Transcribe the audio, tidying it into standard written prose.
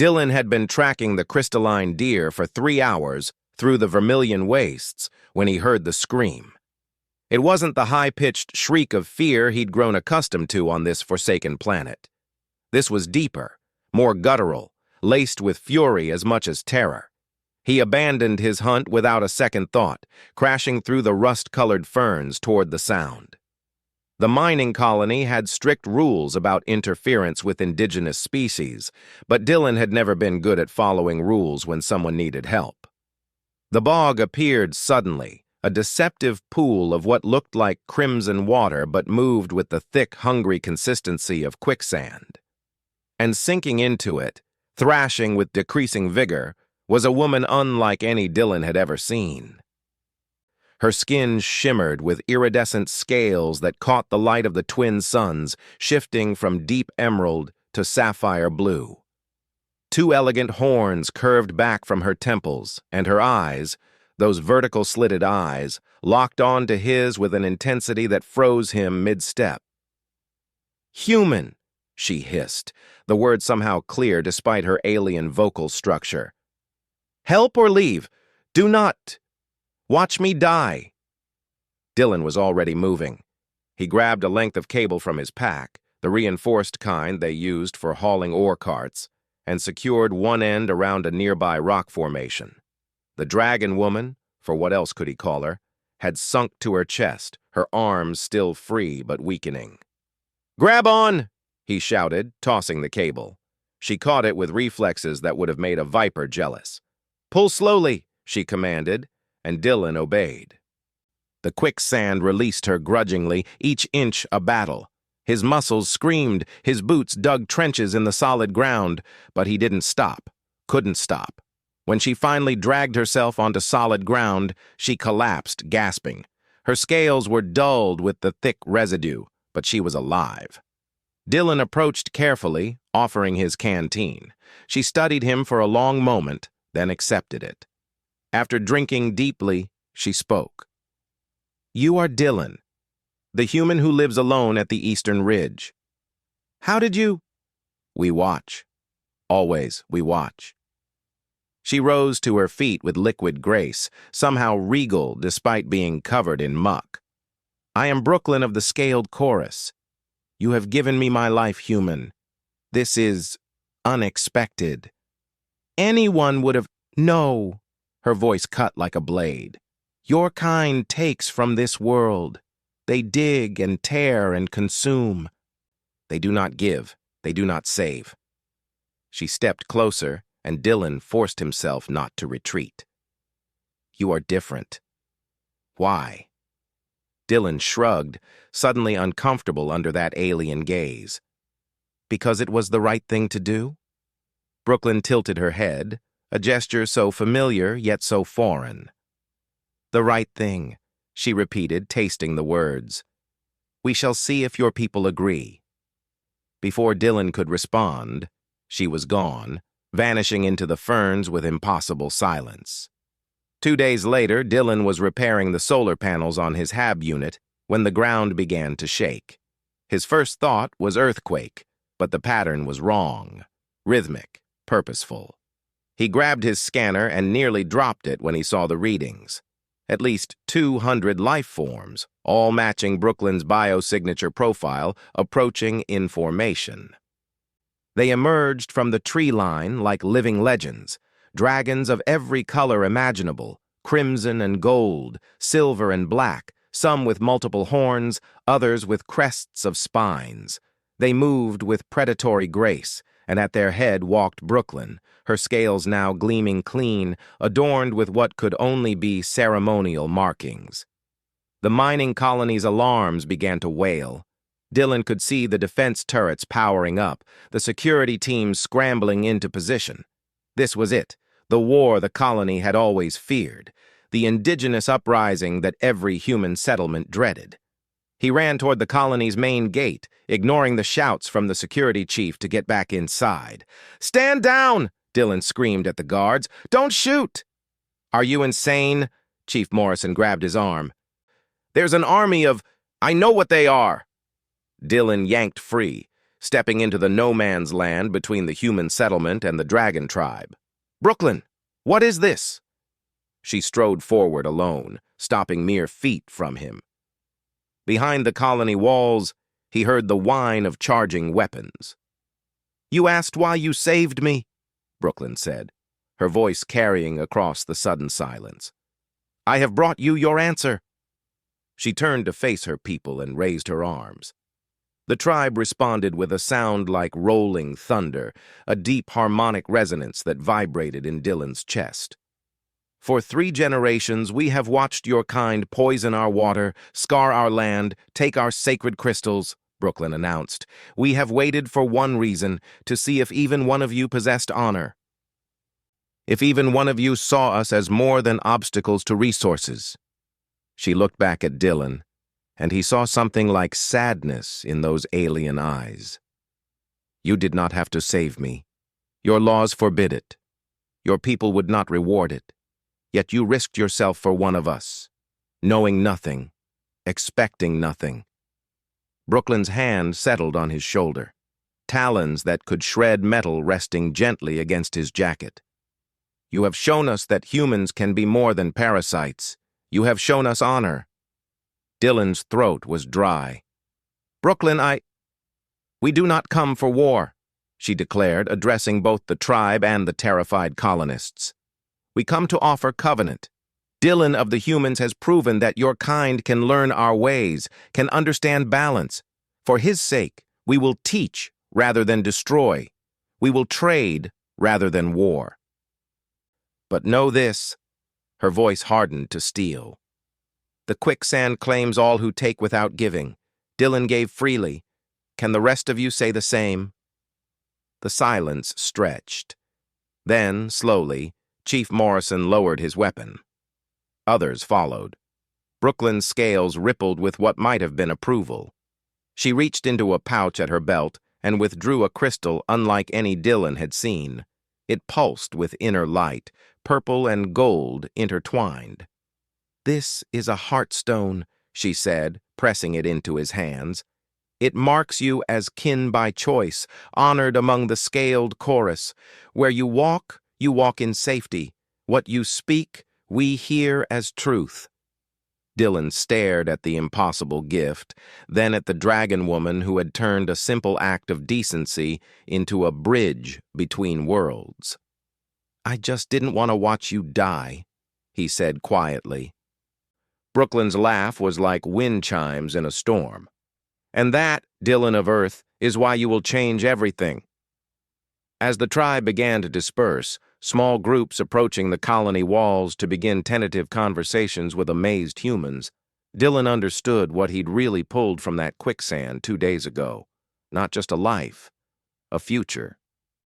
Dylan had been tracking the crystalline deer for 3 hours through the Vermilion wastes when he heard the scream. It wasn't the high-pitched shriek of fear he'd grown accustomed to on this forsaken planet. This was deeper, more guttural, laced with fury as much as terror. He abandoned his hunt without a second thought, crashing through the rust-colored ferns toward the sound. The mining colony had strict rules about interference with indigenous species, but Dylan had never been good at following rules when someone needed help. The bog appeared suddenly, a deceptive pool of what looked like crimson water but moved with the thick, hungry consistency of quicksand. And sinking into it, thrashing with decreasing vigor, was a woman unlike any Dylan had ever seen. Her skin shimmered with iridescent scales that caught the light of the twin suns, shifting from deep emerald to sapphire blue. 2 elegant horns curved back from her temples, and her eyes, those vertical slitted eyes, locked on to his with an intensity that froze him mid-step. "Human," she hissed, the word somehow clear despite her alien vocal structure. "Help or leave. Do not. Watch me die." Dylan was already moving. He grabbed a length of cable from his pack, the reinforced kind they used for hauling ore carts, and secured one end around a nearby rock formation. The dragon woman, for what else could he call her, had sunk to her chest, her arms still free but weakening. "Grab on!" he shouted, tossing the cable. She caught it with reflexes that would have made a viper jealous. "Pull slowly," she commanded, and Dylan obeyed. The quicksand released her grudgingly, each inch a battle. His muscles screamed, his boots dug trenches in the solid ground, but he didn't stop, couldn't stop. When she finally dragged herself onto solid ground, she collapsed, gasping. Her scales were dulled with the thick residue, but she was alive. Dylan approached carefully, offering his canteen. She studied him for a long moment, then accepted it. After drinking deeply, she spoke. "You are Dylan, the human who lives alone at the Eastern Ridge. How did you—" "We watch. Always we watch." She rose to her feet with liquid grace, somehow regal despite being covered in muck. "I am Brooklyn of the Scaled Chorus. You have given me my life, human. This is unexpected. Anyone would have—" "No," her voice cut like a blade. "Your kind takes from this world. They dig and tear and consume. They do not give, they do not save." She stepped closer, and Dylan forced himself not to retreat. "You are different. Why?" Dylan shrugged, suddenly uncomfortable under that alien gaze. "Because it was the right thing to do?" Brooklyn tilted her head, a gesture so familiar yet so foreign. "The right thing," she repeated, tasting the words. "We shall see if your people agree." Before Dylan could respond, she was gone, vanishing into the ferns with impossible silence. 2 days later, Dylan was repairing the solar panels on his HAB unit when the ground began to shake. His first thought was earthquake, but the pattern was wrong, rhythmic, purposeful. He grabbed his scanner and nearly dropped it when he saw the readings. At least 200 life forms, all matching Brooklyn's biosignature profile, approaching in formation. They emerged from the tree line like living legends, dragons of every color imaginable, crimson and gold, silver and black, some with multiple horns, others with crests of spines. They moved with predatory grace, and at their head walked Brooklyn, her scales now gleaming clean, adorned with what could only be ceremonial markings. The mining colony's alarms began to wail. Dylan could see the defense turrets powering up, the security teams scrambling into position. This was it, the war the colony had always feared, the indigenous uprising that every human settlement dreaded. He ran toward the colony's main gate, ignoring the shouts from the security chief to get back inside. "Stand down!" Dylan screamed at the guards. "Don't shoot!" "Are you insane?" Chief Morrison grabbed his arm. "There's an army of— I know what they are!" Dylan yanked free. stepping into the no-man's land between the human settlement and the dragon tribe. "Brooklyn, what is this?" She strode forward alone, stopping mere feet from him. Behind the colony walls, he heard the whine of charging weapons. "You asked why you saved me," Brooklyn said, her voice carrying across the sudden silence. "I have brought you your answer." She turned to face her people and raised her arms. The tribe responded with a sound like rolling thunder, a deep harmonic resonance that vibrated in Dylan's chest. "For 3 generations, we have watched your kind poison our water, scar our land, take our sacred crystals," Brooklyn announced. "We have waited for one reason, to see if even one of you possessed honor. If even one of you saw us as more than obstacles to resources." She looked back at Dylan, and he saw something like sadness in those alien eyes. "You did not have to save me. Your laws forbid it. Your people would not reward it. Yet you risked yourself for one of us, knowing nothing, expecting nothing." Brooklyn's hand settled on his shoulder, talons that could shred metal resting gently against his jacket. "You have shown us that humans can be more than parasites. You have shown us honor." Dylan's throat was dry. "Brooklyn, We do not come for war," she declared, addressing both the tribe and the terrified colonists. "We come to offer covenant. Dylan of the humans has proven that your kind can learn our ways, can understand balance. For his sake, we will teach rather than destroy. We will trade rather than war. But know this," her voice hardened to steel. "The Quicksand claims all who take without giving. Dylan gave freely. Can the rest of you say the same?" The silence stretched. Then, slowly, Chief Morrison lowered his weapon. Others followed. Brooklyn's scales rippled with what might have been approval. She reached into a pouch at her belt and withdrew a crystal unlike any Dylan had seen. It pulsed with inner light, purple and gold intertwined. "This is a heartstone," she said, pressing it into his hands. "It marks you as kin by choice, honored among the scaled chorus. Where you walk in safety. What you speak, we hear as truth." Dylan stared at the impossible gift, then at the dragon woman who had turned a simple act of decency into a bridge between worlds. "I just didn't want to watch you die," he said quietly. Brooklyn's laugh was like wind chimes in a storm. "And that, Dylan of Earth, is why you will change everything." As the tribe began to disperse, small groups approaching the colony walls to begin tentative conversations with amazed humans, Dylan understood what he'd really pulled from that quicksand 2 days ago. Not just a life, a future.